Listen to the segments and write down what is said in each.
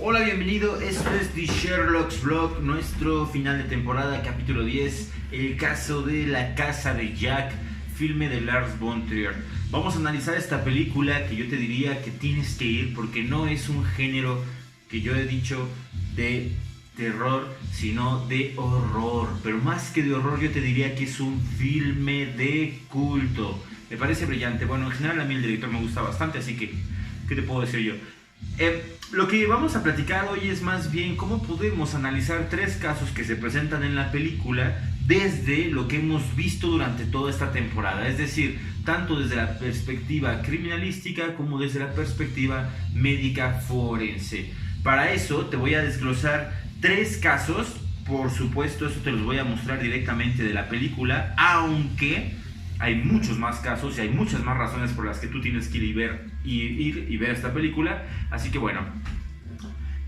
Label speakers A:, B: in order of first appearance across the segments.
A: Hola, bienvenido, esto es The Sherlock's Vlog, nuestro final de temporada, capítulo 10, el caso de la casa de Jack, filme de Lars von Trier. Vamos a analizar esta película que yo te diría que tienes que ir porque no es un género que yo he dicho de terror, sino de horror. Pero más que de horror yo te diría que es un filme de culto. Me parece brillante. Bueno, en general a mí el director me gusta bastante, así que, ¿qué te puedo decir yo? Lo que vamos a platicar hoy es más bien cómo podemos analizar tres casos que se presentan en la película desde lo que hemos visto durante toda esta temporada, es decir, tanto desde la perspectiva criminalística como desde la perspectiva médica forense. Para eso te voy a desglosar tres casos, por supuesto, eso te los voy a mostrar directamente de la película, aunque hay muchos más casos y hay muchas más razones por las que tú tienes que ir y ver esta película. Así que bueno,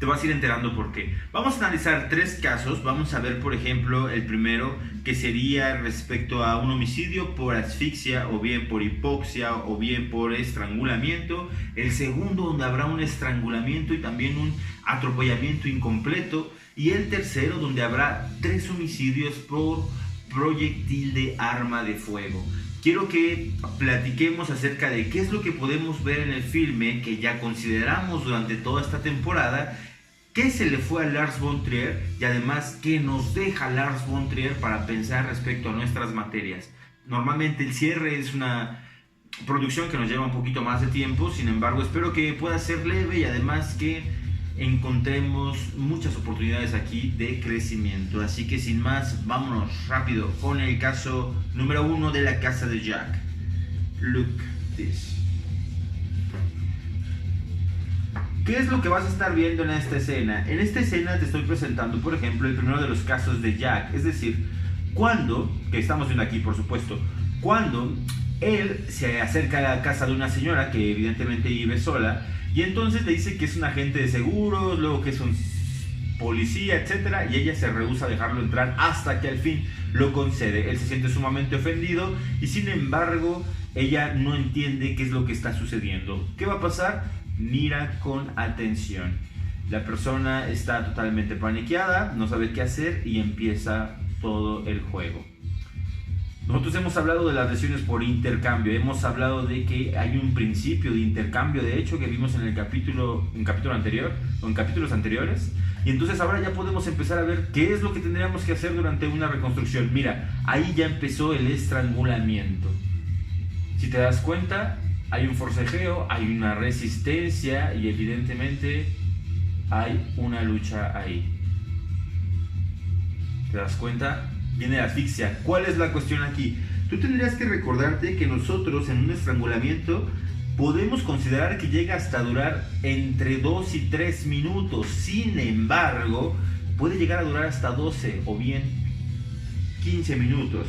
A: te vas a ir enterando por qué. Vamos a analizar tres casos. Vamos a ver, por ejemplo, el primero, que sería respecto a un homicidio por asfixia, o bien por hipoxia, o bien por estrangulamiento. El segundo, donde habrá un estrangulamiento y también un atropellamiento incompleto. Y el tercero, donde habrá tres homicidios por proyectil de arma de fuego. Quiero que platiquemos acerca de qué es lo que podemos ver en el filme que ya consideramos durante toda esta temporada, qué se le fue a Lars von Trier y además qué nos deja Lars von Trier para pensar respecto a nuestras materias. Normalmente el cierre es una producción que nos lleva un poquito más de tiempo, sin embargo espero que pueda ser leve y además que encontremos muchas oportunidades aquí de crecimiento. Así que sin más, vámonos rápido con el caso número 1 de la casa de Jack. Look this. ¿Qué es lo que vas a estar viendo en esta escena? En esta escena te estoy presentando, por ejemplo, el primero de los casos de Jack. Es decir, cuando, que estamos viendo aquí por supuesto, cuando él se acerca a la casa de una señora que evidentemente vive sola, y entonces le dice que es un agente de seguros, luego que es un policía, etc. Y ella se rehúsa a dejarlo entrar hasta que al fin lo concede. Él se siente sumamente ofendido y sin embargo ella no entiende qué es lo que está sucediendo. ¿Qué va a pasar? Mira con atención. La persona está totalmente paniqueada, no sabe qué hacer y empieza todo el juego. Nosotros hemos hablado de las lesiones por intercambio, hemos hablado de que hay un principio de intercambio, de hecho, que vimos en el capítulo anterior, o en capítulos anteriores, y entonces ahora ya podemos empezar a ver qué es lo que tendríamos que hacer durante una reconstrucción. Mira, ahí ya empezó el estrangulamiento. Si te das cuenta, hay un forcejeo, hay una resistencia y evidentemente hay una lucha ahí. ¿Te das cuenta? Viene la asfixia. ¿Cuál es la cuestión aquí? Tú tendrías que recordarte que nosotros en un estrangulamiento podemos considerar que llega hasta durar entre 2 y 3 minutos. Sin embargo, puede llegar a durar hasta 12 o bien 15 minutos.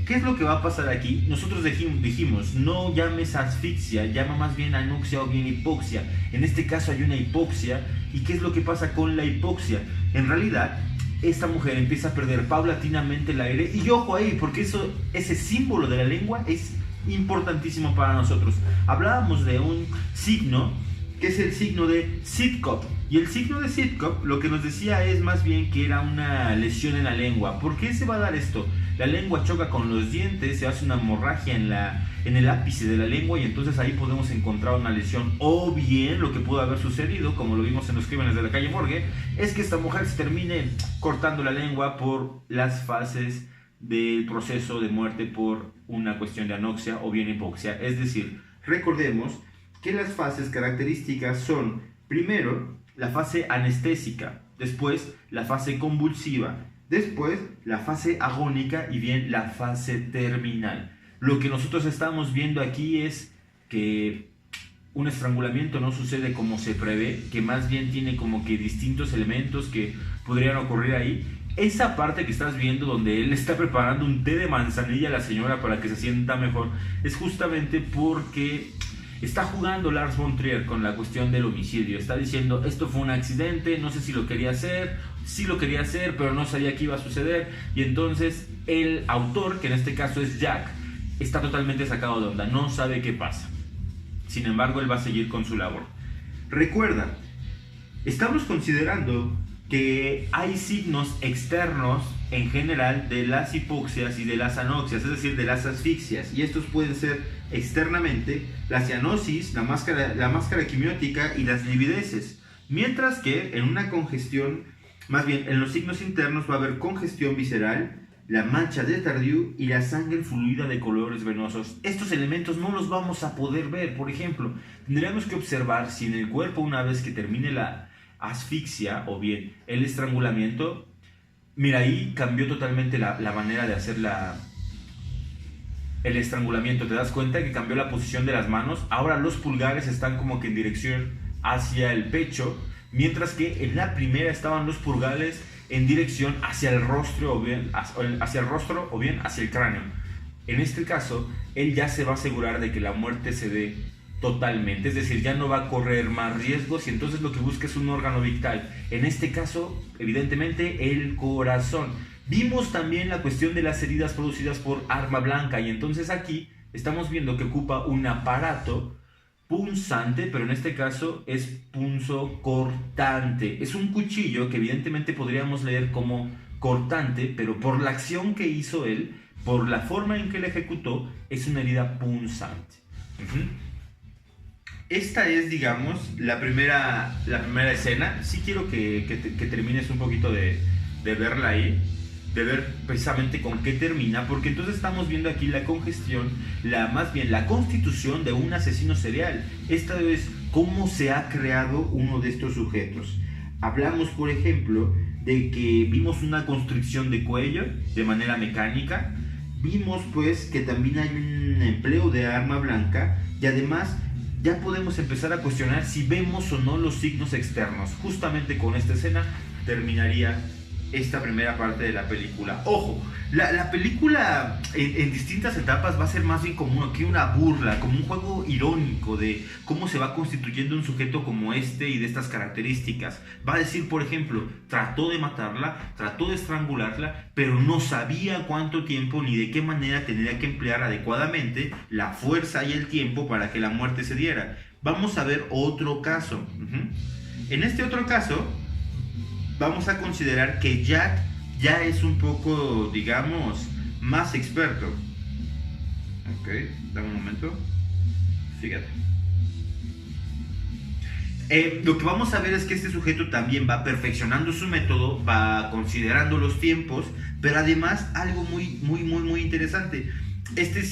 A: ¿Qué es lo que va a pasar aquí? Nosotros dijimos, no llames asfixia, llama más bien anoxia o bien hipoxia. En este caso hay una hipoxia. ¿Y qué es lo que pasa con la hipoxia? En realidad, esta mujer empieza a perder paulatinamente el aire y ojo ahí, porque ese símbolo de la lengua es importantísimo para nosotros. Hablábamos de un signo que es el signo de Sittkopf, y el signo de Sittkopf lo que nos decía es más bien que era una lesión en la lengua. ¿Por qué se va a dar esto? La lengua choca con los dientes, se hace una hemorragia en el ápice de la lengua y entonces ahí podemos encontrar una lesión. O bien lo que pudo haber sucedido, como lo vimos en los crímenes de la calle Morgue, es que esta mujer se termine cortando la lengua por las fases del proceso de muerte por una cuestión de anoxia o bien hipoxia. Es decir, recordemos que las fases características son, primero, la fase anestésica, después la fase convulsiva, después la fase agónica y bien la fase terminal. Lo que nosotros estamos viendo aquí es que un estrangulamiento no sucede como se prevé, que más bien tiene como que distintos elementos que podrían ocurrir ahí. Esa parte que estás viendo donde él está preparando un té de manzanilla a la señora para que se sienta mejor es justamente porque está jugando Lars von Trier con la cuestión del homicidio. Está diciendo, esto fue un accidente, no sé si lo quería hacer, sí lo quería hacer, pero no sabía qué iba a suceder. Y entonces el autor, que en este caso es Jack, está totalmente sacado de onda, no sabe qué pasa. Sin embargo, él va a seguir con su labor. Recuerda Estamos considerando que hay signos externos en general de las hipoxias y de las anoxias, es decir, de las asfixias, y estos pueden ser externamente la cianosis, la máscara quimiótica y las livideces, mientras que en una congestión, más bien en los signos internos va a haber congestión visceral, la mancha de Tardieu y la sangre fluida de colores venosos. Estos elementos no los vamos a poder ver. Por ejemplo, tendríamos que observar si en el cuerpo, una vez que termine la asfixia o bien el estrangulamiento, mira, ahí cambió totalmente la manera de hacer el estrangulamiento. ¿Te das cuenta que cambió la posición de las manos? Ahora los pulgares están como que en dirección hacia el pecho, mientras que en la primera estaban los pulgares en dirección hacia el rostro o bien hacia el cráneo. En este caso, él ya se va a asegurar de que la muerte se dé totalmente, es decir, ya no va a correr más riesgos y entonces lo que busca es un órgano vital. En este caso, evidentemente, el corazón. Vimos también la cuestión de las heridas producidas por arma blanca y entonces aquí estamos viendo que ocupa un aparato punzante, pero en este caso es punzo cortante. Es un cuchillo que evidentemente podríamos leer como cortante, pero por la acción que hizo él, por la forma en que la ejecutó, es una herida punzante. Esta es, digamos, la primera escena. Sí quiero que termines un poquito de verla ahí, de ver precisamente con qué termina, porque entonces estamos viendo aquí la congestión, más bien la constitución de un asesino serial. Esta es cómo se ha creado uno de estos sujetos. Hablamos, por ejemplo, de que vimos una constricción de cuello de manera mecánica, vimos pues que también hay un empleo de arma blanca y además ya podemos empezar a cuestionar si vemos o no los signos externos. Justamente con esta escena terminaría esta primera parte de la película. Ojo, la película en distintas etapas va a ser más bien como aquí una burla, como un juego irónico de cómo se va constituyendo un sujeto como este y de estas características. Va a decir, por ejemplo, trató de matarla, trató de estrangularla, pero no sabía cuánto tiempo ni de qué manera tendría que emplear adecuadamente la fuerza y el tiempo para que la muerte se diera. Vamos a ver otro caso. En este otro caso vamos a considerar que Jack ya es un poco, digamos, más experto. Ok, dame un momento. Fíjate. Lo que vamos a ver es que este sujeto también va perfeccionando su método, va considerando los tiempos, pero además algo muy interesante. Este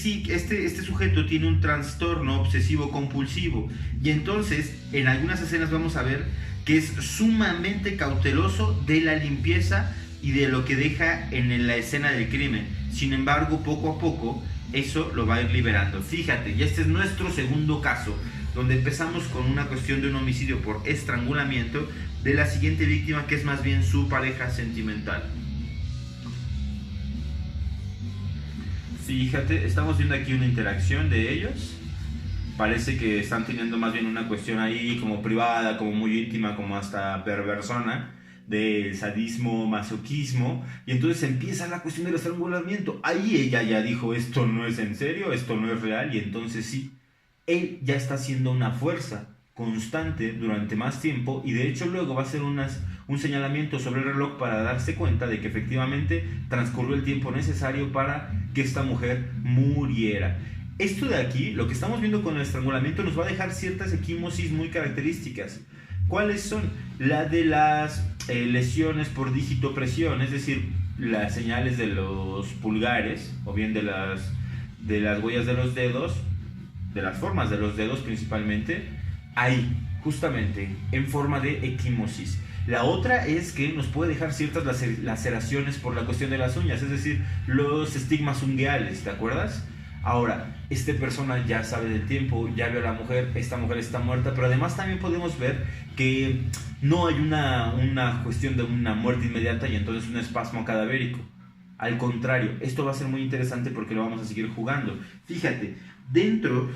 A: sujeto tiene un trastorno obsesivo compulsivo y entonces en algunas escenas vamos a ver que es sumamente cauteloso de la limpieza y de lo que deja en la escena del crimen. Sin embargo, poco a poco eso lo va a ir liberando. Fíjate, y este es nuestro segundo caso, donde empezamos con una cuestión de un homicidio por estrangulamiento de la siguiente víctima, que es más bien su pareja sentimental. Fíjate, estamos viendo aquí una interacción de ellos. Parece que están teniendo más bien una cuestión ahí como privada, como muy íntima, como hasta perversona, de sadismo, masoquismo, y entonces empieza la cuestión del estrangulamiento. Ahí ella ya dijo, esto no es en serio, esto no es real, y entonces sí, él ya está haciendo una fuerza constante durante más tiempo, y de hecho luego va a hacer un señalamiento sobre el reloj para darse cuenta de que efectivamente transcurrió el tiempo necesario para que esta mujer muriera. Esto de aquí, lo que estamos viendo con el estrangulamiento, nos va a dejar ciertas equimosis muy características. ¿Cuáles son? La de las lesiones por digitopresión, es decir, las señales de los pulgares, o bien de las huellas de los dedos, de las formas de los dedos principalmente, ahí, justamente, en forma de equimosis. La otra es que nos puede dejar ciertas laceraciones por la cuestión de las uñas, es decir, los estigmas ungueales, ¿te acuerdas? Ahora, esta persona ya sabe del tiempo, ya vio a la mujer, esta mujer está muerta, pero además también podemos ver que no hay una cuestión de una muerte inmediata y entonces un espasmo cadavérico. Al contrario, esto va a ser muy interesante porque lo vamos a seguir jugando. Fíjate, dentro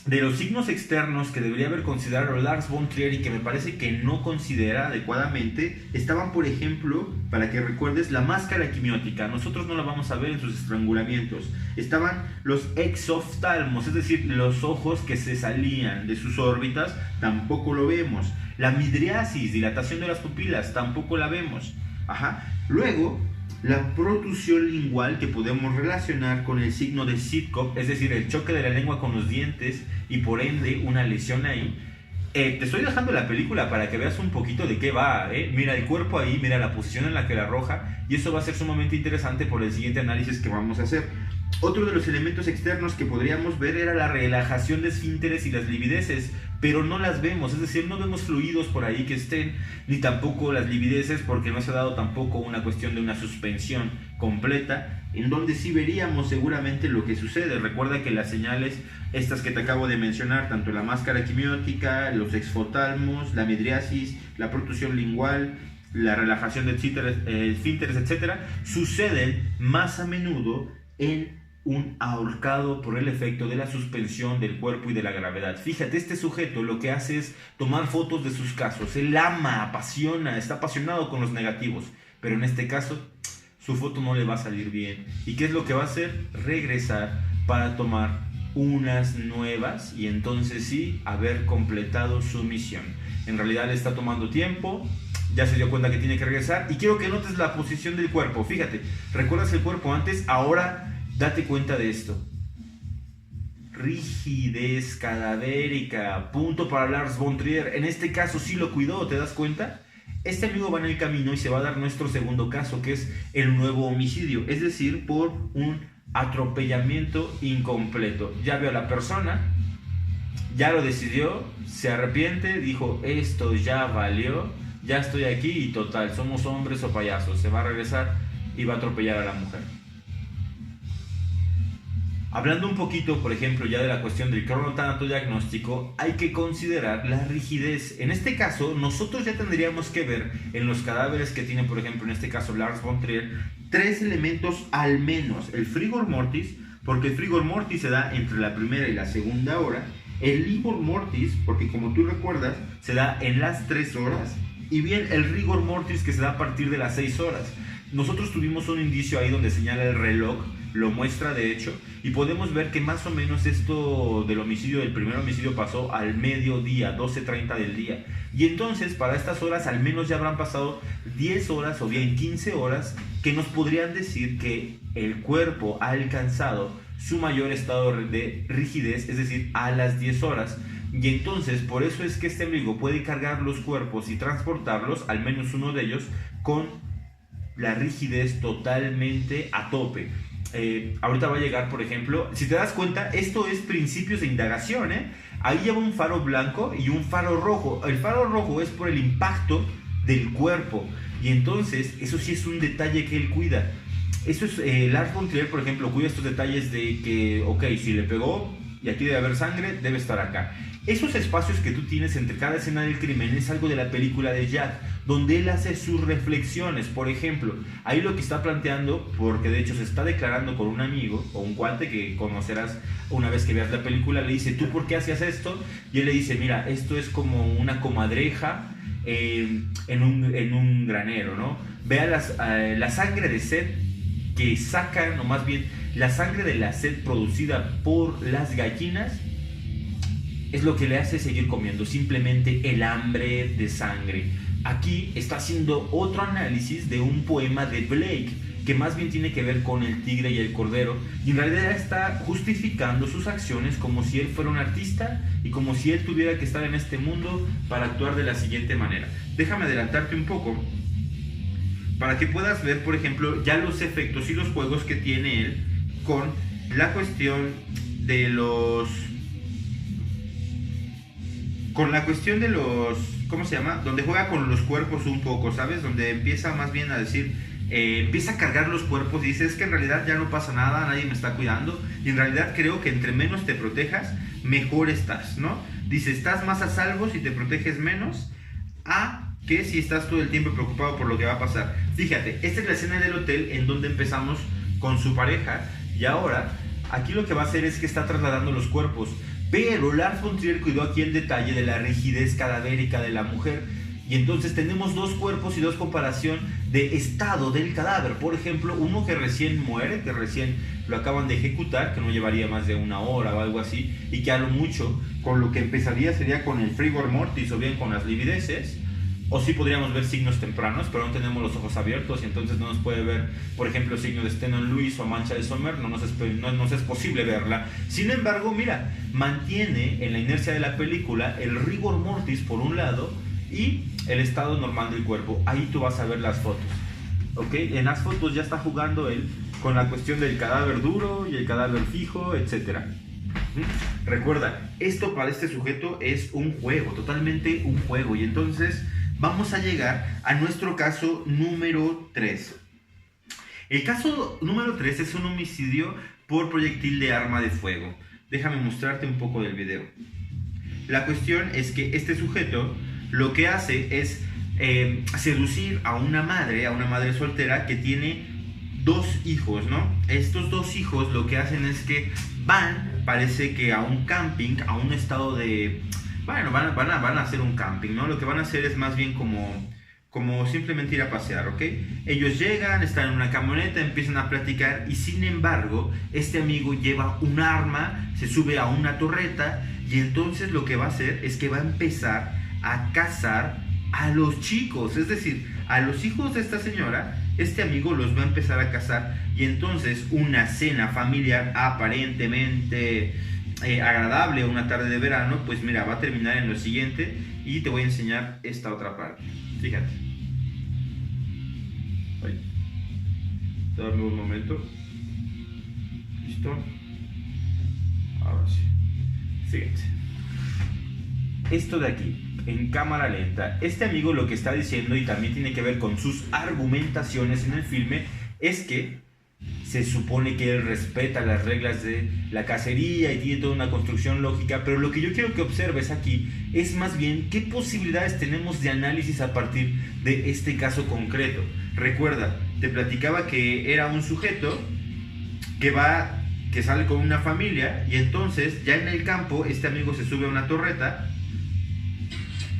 A: de los signos externos que debería haber considerado Lars von Trier y que me parece que no considera adecuadamente, estaban, por ejemplo, para que recuerdes, la máscara quimiótica. Nosotros no la vamos a ver en sus estrangulamientos. Estaban los exoftalmos, es decir, los ojos que se salían de sus órbitas, tampoco lo vemos. La midriasis, dilatación de las pupilas, tampoco la vemos. Luego, la protusión lingual, que podemos relacionar con el signo de Sittkopf, es decir, el choque de la lengua con los dientes y por ende una lesión ahí. Te estoy dejando la película para que veas un poquito de qué va. Mira el cuerpo ahí, mira la posición en la que la arroja, y eso va a ser sumamente interesante por el siguiente análisis que vamos a hacer. Otro de los elementos externos que podríamos ver era la relajación de esfínteres y las livideces, pero no las vemos, es decir, no vemos fluidos por ahí que estén, ni tampoco las livideces, porque no se ha dado tampoco una cuestión de una suspensión completa, en donde sí veríamos seguramente lo que sucede. Recuerda que las señales, estas que te acabo de mencionar, tanto la máscara quimiótica, los exoftalmos, la midriasis, la protusión lingual, la relajación de esfínteres, etc., suceden más a menudo en un ahorcado por el efecto de la suspensión del cuerpo y de la gravedad. Fíjate, este sujeto lo que hace es tomar fotos de sus casos. Él ama, apasiona, está apasionado con los negativos, pero en este caso su foto no le va a salir bien. ¿Y qué es lo que va a hacer? Regresar para tomar unas nuevas y entonces sí haber completado su misión. En realidad le está tomando tiempo, ya se dio cuenta que tiene que regresar, y quiero que notes la posición del cuerpo. Fíjate, ¿recuerdas el cuerpo antes? Ahora date cuenta de esto. Rigidez cadavérica, punto para Lars von Trier. En este caso sí lo cuidó, ¿te das cuenta? Este amigo va en el camino y se va a dar nuestro segundo caso, que es el nuevo homicidio, es decir, por un atropellamiento incompleto. Ya vio a la persona, ya lo decidió, se arrepiente, dijo, esto ya valió, ya estoy aquí y total, somos hombres o payasos. Se va a regresar y va a atropellar a la mujer. Hablando un poquito, por ejemplo, ya de la cuestión del cronotanatodiagnóstico, hay que considerar la rigidez. En este caso, nosotros ya tendríamos que ver en los cadáveres que tiene, por ejemplo, en este caso Lars von Trier, 3 elementos al menos. El frigor mortis, porque el frigor mortis se da entre la primera y la segunda hora. El livor mortis, porque como tú recuerdas, se da en las 3 horas. Y bien, el rigor mortis, que se da a partir de las 6 horas. Nosotros tuvimos un indicio ahí donde señala el reloj, lo muestra de hecho, y podemos ver que más o menos esto del homicidio, del primer homicidio, pasó al mediodía, 12:30 del día. Y entonces para estas horas al menos ya habrán pasado 10 horas o bien 15 horas que nos podrían decir que el cuerpo ha alcanzado su mayor estado de rigidez, es decir, a las 10 horas. Y entonces por eso es que este amigo puede cargar los cuerpos y transportarlos, al menos uno de ellos, con la rigidez totalmente a tope. Ahorita va a llegar, por ejemplo, si te das cuenta, esto es principios de indagación, ahí lleva un faro blanco y un faro rojo. El faro rojo es por el impacto del cuerpo, y entonces eso sí es un detalle que él cuida. Eso es, Lars von Trier, por ejemplo, cuida estos detalles de que, ok, si le pegó y aquí debe haber sangre, debe estar acá. Esos espacios que tú tienes entre cada escena del crimen es algo de la película de Jack, donde él hace sus reflexiones. Por ejemplo, ahí lo que está planteando, porque de hecho se está declarando con un amigo o un cuate que conocerás una vez que veas la película, le dice, ¿tú por qué hacías esto? Y él le dice, mira, esto es como una comadreja en un granero, ¿no? Vea la sangre de sed que sacan, o más bien la sangre de la sed producida por las gallinas, es lo que le hace seguir comiendo, simplemente el hambre de sangre. Aquí está haciendo otro análisis de un poema de Blake, que más bien tiene que ver con el tigre y el cordero, y en realidad está justificando sus acciones como si él fuera un artista y como si él tuviera que estar en este mundo para actuar de la siguiente manera. Déjame adelantarte un poco para que puedas ver, por ejemplo, ya los efectos y los juegos que tiene él con la cuestión de los... ¿cómo se llama? Donde juega con los cuerpos un poco, ¿sabes? Donde empieza más bien a decir, empieza a cargar los cuerpos y dice, es que en realidad ya no pasa nada, nadie me está cuidando, y en realidad creo que entre menos te protejas, mejor estás, ¿no? Dice, estás más a salvo si te proteges menos, a que si estás todo el tiempo preocupado por lo que va a pasar. Fíjate, esta es la escena del hotel en donde empezamos con su pareja, y ahora, aquí lo que va a hacer es que está trasladando los cuerpos. Pero Lars von Trier cuidó aquí el detalle de la rigidez cadavérica de la mujer. Y entonces tenemos dos cuerpos y dos comparación de estado del cadáver. Por ejemplo, uno que recién muere, que recién lo acaban de ejecutar, que no llevaría más de una hora o algo así, y que a lo mucho con lo que empezaría sería con el frigor mortis o bien con las livideces. O sí podríamos ver signos tempranos, pero no tenemos los ojos abiertos y entonces no nos puede ver, por ejemplo, signo de Stenon Lewis o mancha de Sommer, no nos es posible verla. Sin embargo, mira, mantiene en la inercia de la película el rigor mortis por un lado y el estado normal del cuerpo. Ahí tú vas a ver las fotos, ¿ok? En las fotos ya está jugando él con la cuestión del cadáver duro y el cadáver fijo, etc. Recuerda, esto para este sujeto es un juego, totalmente un juego. Y entonces vamos a llegar a nuestro caso número 3. El caso número 3 es un homicidio por proyectil de arma de fuego. Déjame mostrarte un poco del video. La cuestión es que este sujeto lo que hace es seducir a una madre soltera que tiene 2 hijos, ¿no? Estos 2 hijos lo que hacen es que van, parece que a un camping, a un estado de... Bueno, van a hacer un camping, ¿no? Lo que van a hacer es más bien como simplemente ir a pasear, ¿ok? Ellos llegan, están en una camioneta, empiezan a platicar y sin embargo, este amigo lleva un arma, se sube a una torreta y entonces lo que va a hacer es que va a empezar a cazar a los chicos, es decir, a los hijos de esta señora. Este amigo los va a empezar a cazar y entonces una cena familiar aparentemente agradable, una tarde de verano, pues mira, va a terminar en lo siguiente y te voy a enseñar esta otra parte. Fíjate. Dame un momento. ¿Listo? Ahora sí. Fíjate. Esto de aquí, en cámara lenta, este amigo lo que está diciendo, y también tiene que ver con sus argumentaciones en el filme, es que se supone que él respeta las reglas de la cacería y tiene toda una construcción lógica, pero lo que yo quiero que observes aquí es más bien qué posibilidades tenemos de análisis a partir de este caso concreto. Recuerda, te platicaba que era un sujeto que sale con una familia y entonces ya en el campo este amigo se sube a una torreta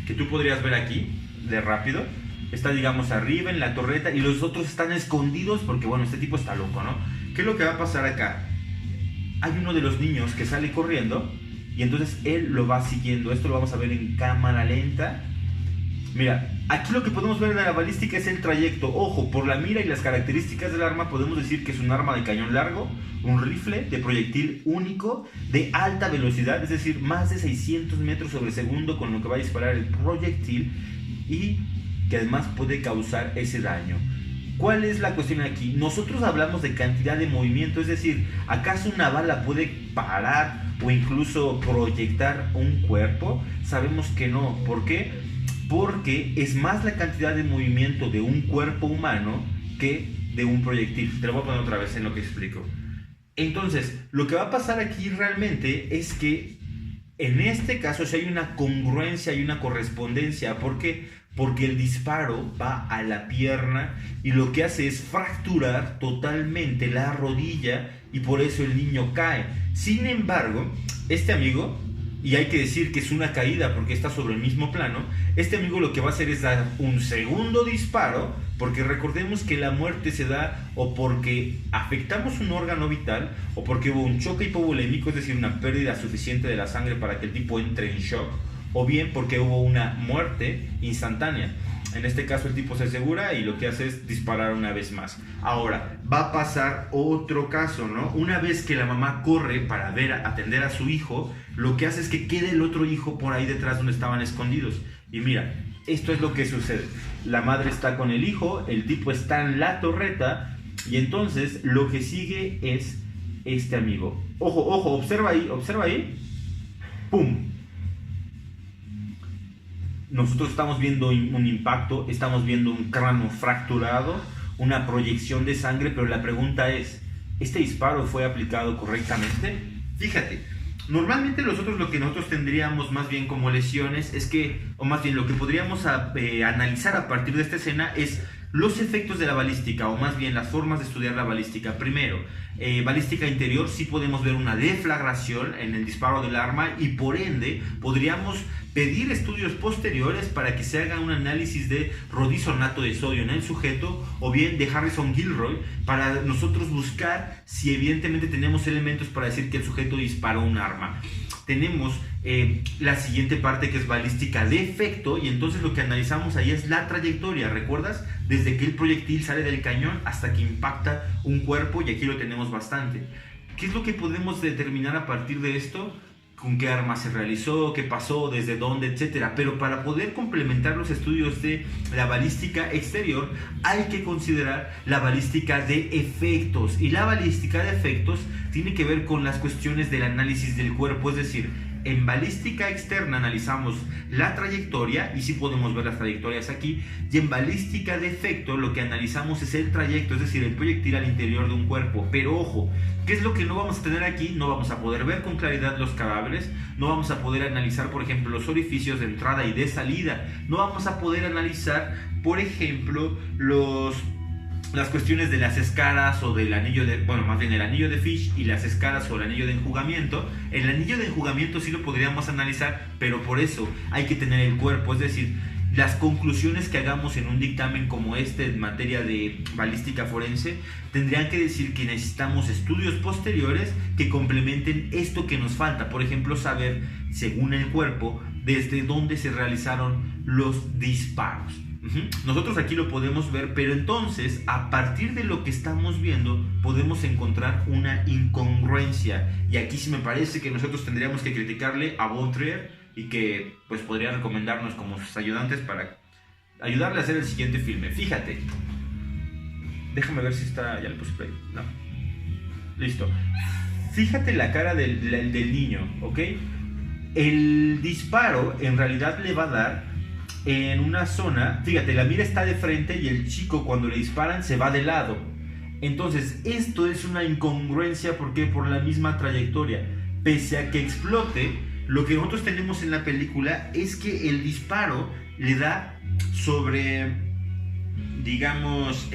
A: que tú podrías ver aquí de rápido. Está, digamos, arriba en la torreta y los otros están escondidos porque, bueno, este tipo está loco, ¿no? ¿Qué es lo que va a pasar acá? Hay uno de los niños que sale corriendo y entonces él lo va siguiendo. Esto lo vamos a ver en cámara lenta. Mira, aquí lo que podemos ver de la balística es el trayecto. Ojo, por la mira y las características del arma podemos decir que es un arma de cañón largo, un rifle de proyectil único de alta velocidad, es decir, más de 600 metros sobre segundo con lo que va a disparar el proyectil y que además puede causar ese daño. ¿Cuál es la cuestión aquí? Nosotros hablamos de cantidad de movimiento, es decir, ¿acaso una bala puede parar o incluso proyectar un cuerpo? Sabemos que no. ¿Por qué? Porque es más la cantidad de movimiento de un cuerpo humano que de un proyectil. Te lo voy a poner otra vez en lo que explico. Entonces, lo que va a pasar aquí realmente es que en este caso si hay una congruencia y una correspondencia. ¿Por qué? Porque el disparo va a la pierna y lo que hace es fracturar totalmente la rodilla y por eso el niño cae. Sin embargo, este amigo, y hay que decir que es una caída porque está sobre el mismo plano, este amigo lo que va a hacer es dar un segundo disparo, porque recordemos que la muerte se da o porque afectamos un órgano vital o porque hubo un choque hipovolémico, es decir, una pérdida suficiente de la sangre para que el tipo entre en shock, o bien porque hubo una muerte instantánea. En este caso el tipo se asegura y lo que hace es disparar una vez más. Ahora, va a pasar otro caso, ¿no? Una vez que la mamá corre para atender a su hijo, lo que hace es que quede el otro hijo por ahí detrás donde estaban escondidos. Y mira, esto es lo que sucede. La madre está con el hijo, el tipo está en la torreta y entonces lo que sigue es este amigo. Ojo, ojo, observa ahí. ¡Pum! Nosotros estamos viendo un impacto, estamos viendo un cráneo fracturado, una proyección de sangre, pero la pregunta es, ¿este disparo fue aplicado correctamente? Fíjate, normalmente lo que nosotros tendríamos más bien como lesiones es que, o más bien lo que podríamos analizar a partir de esta escena es Los efectos de la balística, o más bien las formas de estudiar la balística. Primero, balística interior, sí podemos ver una deflagración en el disparo del arma y por ende podríamos pedir estudios posteriores para que se haga un análisis de rodizonato de sodio en el sujeto o bien de Harrison Gilroy para nosotros buscar si evidentemente tenemos elementos para decir que el sujeto disparó un arma. Tenemos la siguiente parte que es balística de efecto y entonces lo que analizamos ahí es la trayectoria, ¿recuerdas? Desde que el proyectil sale del cañón hasta que impacta un cuerpo y aquí lo tenemos bastante. ¿Qué es lo que podemos determinar a partir de esto? Con qué arma se realizó, qué pasó, desde dónde, etcétera. Pero para poder complementar los estudios de la balística exterior hay que considerar la balística de efectos y la balística de efectos tiene que ver con las cuestiones del análisis del cuerpo, es decir, en balística externa analizamos la trayectoria y sí podemos ver las trayectorias aquí, y en balística de efecto lo que analizamos es el trayecto, es decir, el proyectil al interior de un cuerpo. Pero ojo, ¿qué es lo que no vamos a tener aquí? No vamos a poder ver con claridad los cadáveres, no vamos a poder analizar, por ejemplo, los orificios de entrada y de salida, no vamos a poder analizar, por ejemplo, las cuestiones de las escaras o del anillo de, bueno, más bien el anillo de Fish y las escaras o el anillo de enjugamiento. El anillo de enjugamiento sí lo podríamos analizar, pero por eso hay que tener el cuerpo, es decir, las conclusiones que hagamos en un dictamen como este en materia de balística forense tendrían que decir que necesitamos estudios posteriores que complementen esto que nos falta, por ejemplo, saber, según el cuerpo, desde dónde se realizaron los disparos. Nosotros aquí lo podemos ver, pero entonces a partir de lo que estamos viendo podemos encontrar una incongruencia y aquí sí me parece que nosotros tendríamos que criticarle a Von Trier y que pues podría recomendarnos como sus ayudantes para ayudarle a hacer el siguiente filme. Fíjate, déjame ver si está, ya le puse play, no, listo. Fíjate la cara del niño, ¿ok? El disparo en realidad le va a dar en una zona, fíjate, la mira está de frente y el chico cuando le disparan se va de lado. Entonces esto es una incongruencia porque por la misma trayectoria, pese a que explote, lo que nosotros tenemos en la película es que el disparo le da sobre, digamos,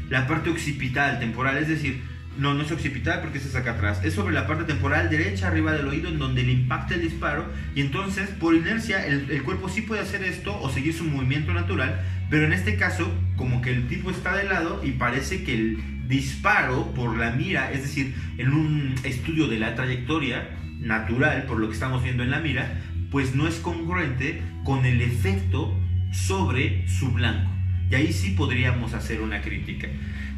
A: la parte occipital, temporal, es decir, no es occipital porque ese es acá atrás, es sobre la parte temporal derecha arriba del oído en donde le impacta el disparo y entonces por inercia el cuerpo sí puede hacer esto o seguir su movimiento natural, pero en este caso como que el tipo está de lado y parece que el disparo por la mira, es decir, en un estudio de la trayectoria natural por lo que estamos viendo en la mira, pues no es congruente con el efecto sobre su blanco y ahí sí podríamos hacer una crítica.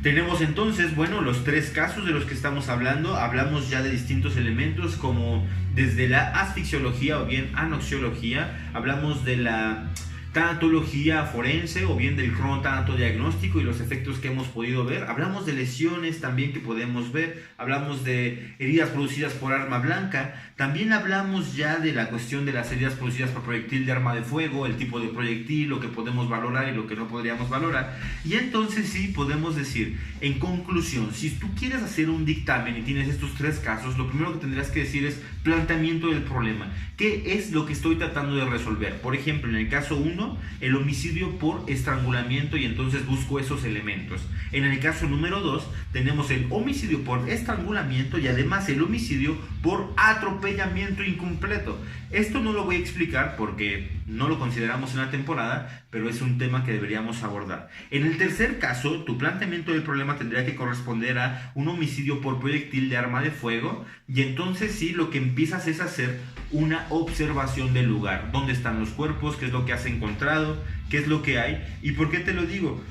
A: Tenemos entonces, bueno, los tres casos de los que estamos hablando. Hablamos ya de distintos elementos como desde la asfixiología o bien anoxiología. Hablamos de la tanatología forense o bien del cronotanatodiagnóstico y los efectos que hemos podido ver. Hablamos de lesiones también que podemos ver. Hablamos de heridas producidas por arma blanca. También hablamos ya de la cuestión de las heridas producidas por proyectil de arma de fuego, el tipo de proyectil, lo que podemos valorar y lo que no podríamos valorar. Y entonces sí podemos decir, en conclusión, si tú quieres hacer un dictamen y tienes estos tres casos, lo primero que tendrás que decir es planteamiento del problema. ¿Qué es lo que estoy tratando de resolver? Por ejemplo, en el caso 1, el homicidio por estrangulamiento y entonces busco esos elementos. En el caso número 2, tenemos el homicidio por estrangulamiento y además el homicidio por atropellamiento incompleto. Esto no lo voy a explicar porque no lo consideramos en la temporada, pero es un tema que deberíamos abordar. En el tercer caso, tu planteamiento del problema tendría que corresponder a un homicidio por proyectil de arma de fuego y entonces sí, lo que empiezas es hacer una observación del lugar. ¿Dónde están los cuerpos? ¿Qué es lo que has encontrado? ¿Qué es lo que hay? ¿Y por qué te lo digo?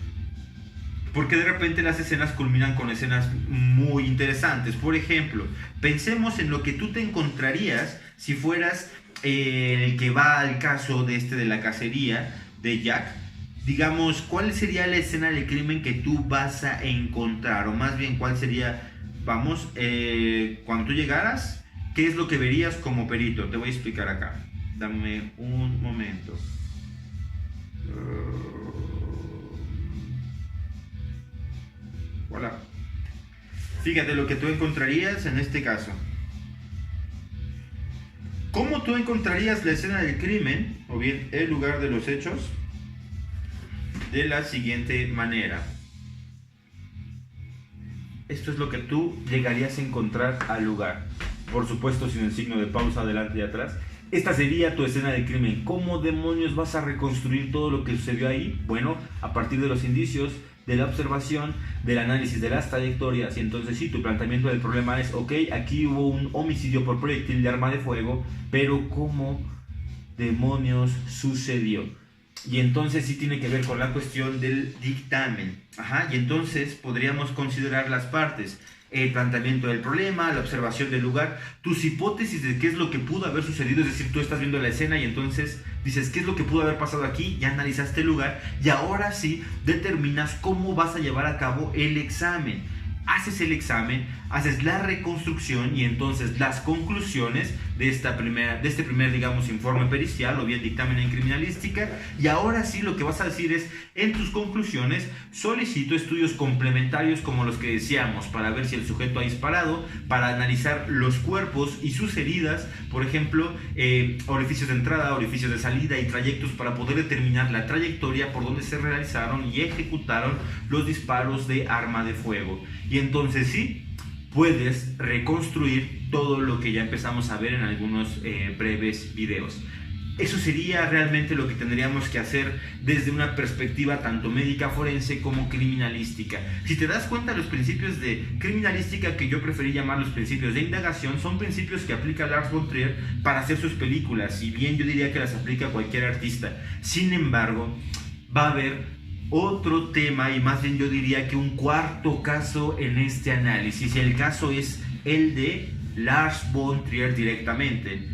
A: Porque de repente las escenas culminan con escenas muy interesantes. Por ejemplo, pensemos en lo que tú te encontrarías si fueras el que va al caso de la cacería de Jack. Digamos, ¿cuál sería la escena del crimen que tú vas a encontrar? O más bien, ¿cuál sería, vamos, cuando tú llegaras, qué es lo que verías como perito? Te voy a explicar acá. Dame un momento. Hola. Fíjate lo que tú encontrarías en este caso. ¿Cómo tú encontrarías la escena del crimen o bien el lugar de los hechos? de la siguiente manera. Esto es lo que tú llegarías a encontrar al lugar. Por supuesto, sin el signo de pausa adelante y atrás. Esta sería tu escena de crimen. ¿Cómo demonios vas a reconstruir todo lo que sucedió ahí? Bueno, a partir de los indicios, de la observación, del análisis de las trayectorias. Y entonces sí, tu planteamiento del problema es, ok, aquí hubo un homicidio por proyectil de arma de fuego, pero ¿cómo demonios sucedió? Y entonces sí tiene que ver con la cuestión del dictamen. Y entonces podríamos considerar las partes: el planteamiento del problema, la observación del lugar, tus hipótesis de qué es lo que pudo haber sucedido. Es decir, tú estás viendo la escena y entonces dices, ¿qué es lo que pudo haber pasado aquí? Ya analizaste el lugar y ahora sí determinas cómo vas a llevar a cabo el examen. Haces el examen, haces la reconstrucción y entonces las conclusiones de este primer, digamos, informe pericial o bien dictamen en criminalística. Y ahora sí lo que vas a decir es, en tus conclusiones solicito estudios complementarios como los que decíamos, para ver si el sujeto ha disparado, para analizar los cuerpos y sus heridas, por ejemplo, orificios de entrada, orificios de salida y trayectos, para poder determinar la trayectoria por donde se realizaron y ejecutaron los disparos de arma de fuego. Y entonces sí, puedes reconstruir todo lo que ya empezamos a ver en algunos breves videos. Eso sería realmente lo que tendríamos que hacer desde una perspectiva tanto médica forense como criminalística. Si te das cuenta, los principios de criminalística, que yo preferí llamar los principios de indagación, son principios que aplica Lars von Trier para hacer sus películas, y bien yo diría que las aplica cualquier artista. Sin embargo, va a haber otro tema, y más bien yo diría que un cuarto caso en este análisis. El caso es el de Lars von Trier directamente.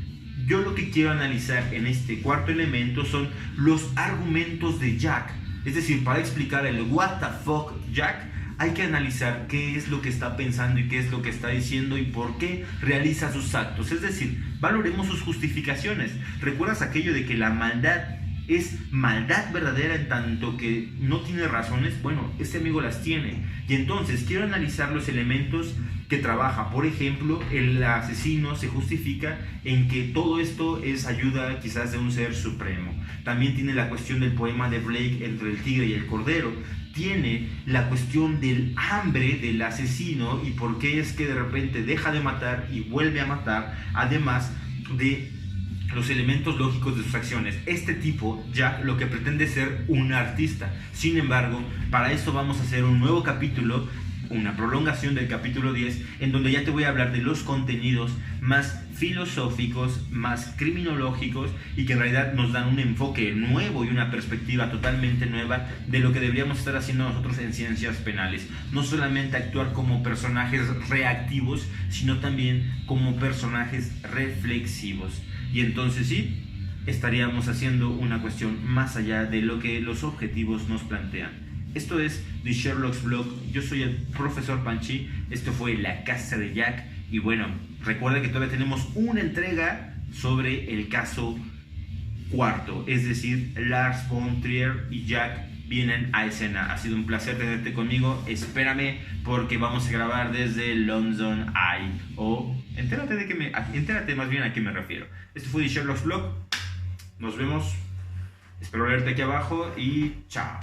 A: Yo lo que quiero analizar en este cuarto elemento son los argumentos de Jack. Es decir, para explicar el what the fuck Jack, hay que analizar qué es lo que está pensando y qué es lo que está diciendo y por qué realiza sus actos. Es decir, valoremos sus justificaciones. ¿Recuerdas aquello de que la maldad es maldad verdadera en tanto que no tiene razones? Bueno, este amigo las tiene. Y entonces quiero analizar los elementos que trabaja. Por ejemplo, el asesino se justifica en que todo esto es ayuda quizás de un ser supremo. También tiene la cuestión del poema de Blake, Entre el tigre y el cordero. Tiene la cuestión del hambre del asesino y por qué es que de repente deja de matar y vuelve a matar, además de los elementos lógicos de sus acciones. Este tipo ya lo que pretende es ser un artista. Sin embargo, para esto vamos a hacer un nuevo capítulo, una prolongación del capítulo 10, en donde ya te voy a hablar de los contenidos más filosóficos, más criminológicos, y que en realidad nos dan un enfoque nuevo y una perspectiva totalmente nueva de lo que deberíamos estar haciendo nosotros en ciencias penales. No solamente actuar como personajes reactivos, sino también como personajes reflexivos. Y entonces sí, estaríamos haciendo una cuestión más allá de lo que los objetivos nos plantean. Esto es The Sherlock's Vlog. Yo soy el profesor Panchi. Esto fue La Casa de Jack. Y bueno, recuerda que todavía tenemos una entrega sobre el caso cuarto. Es decir, Lars von Trier y Jack vienen a escena. Ha sido un placer tenerte conmigo. Espérame, porque vamos a grabar desde London Eye. O entérate más bien a qué me refiero. Esto fue The Sherlock's Vlog. Nos vemos. Espero verte aquí abajo y chao.